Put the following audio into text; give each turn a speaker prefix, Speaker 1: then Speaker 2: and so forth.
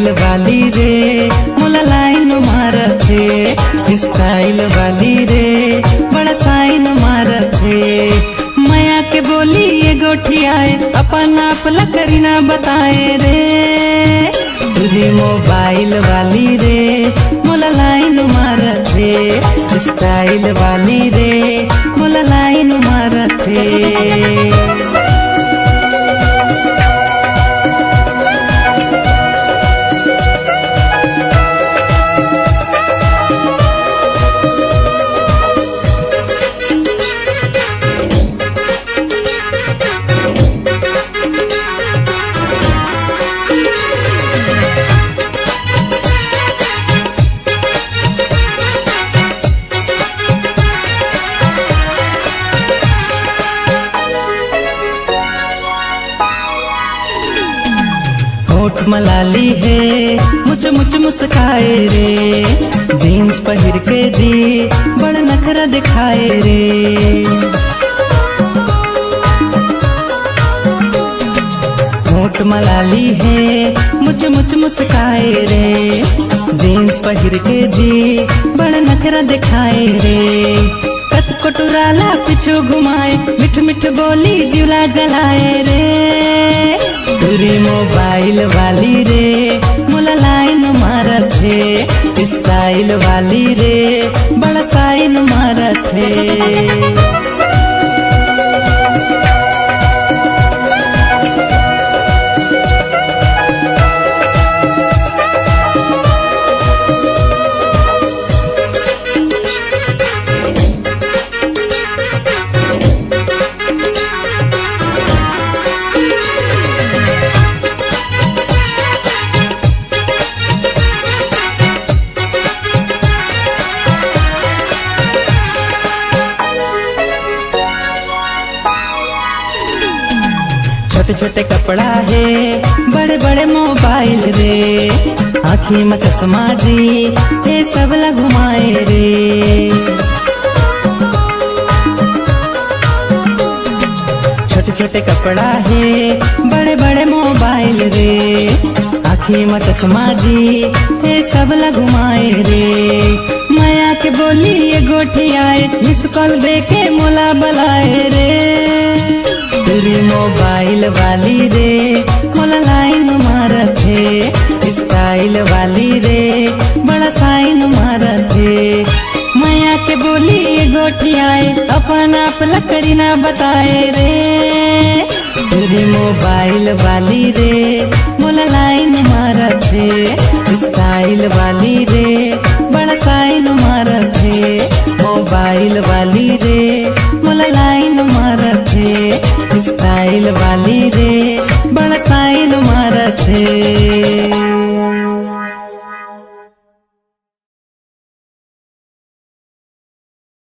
Speaker 1: Style वाली रे मोला लाइन मारत हे, स्टाइल वाली रे बड़ा साइन मारत हे। माया के बोली ये गोठियाए अपन आप लकरी ना बताए रे, तुरी मोबाइल वाली रे मोला लाइन मारत हे, स्टाइल वाली रे मोला लाइन मारत हे। होठ मलाली है मुझ मुझ मुस्काए रे, जीन्स पहन के जी बड़ा नखरा दिखाए रे। होठ मलाली है मुझ मुझ मुस्काए रे, जीन्स पहन के जी बड़ा नखरा दिखाए रे। कत कटुराला पिछू घुमाए मिठ मिठ बोली जिला जलाए रे, तुरी मोबाइल वाली रे मोला लाइन मारत हे, स्टाइल वाली रे बड़ा साइन मारत हे। छोटे छोटे कपड़ा है बड़े बड़े मोबाइल रे, आँखी में चश्मा जी ये सब ला घुमाए रे। छोटे छोटे कपड़ा है बड़े बड़े मोबाइल रे, आँखी में चश्मा जी ये सब ला घुमाए रे। माया के बोली ये गोठियाए मिस कॉल दे के मोला बुलाए रे, तुरी मोबाइल वाली रे मोला लाइन मारत हे, स्टाइल वाली रे बड़ा साइन मारत हे। माया के बोली ये गोठियाए अपन आप लकरी ना बताए रे, तुरी मोबाइल वाली रे मोला लाइन मारत हे, स्टाइल वाली रे बड़ा साइन मारत हे। मोबाइल वाली रे मोला लाइन मारत हे, स्टाइल वाली रे बड़ा साइन मारत हे।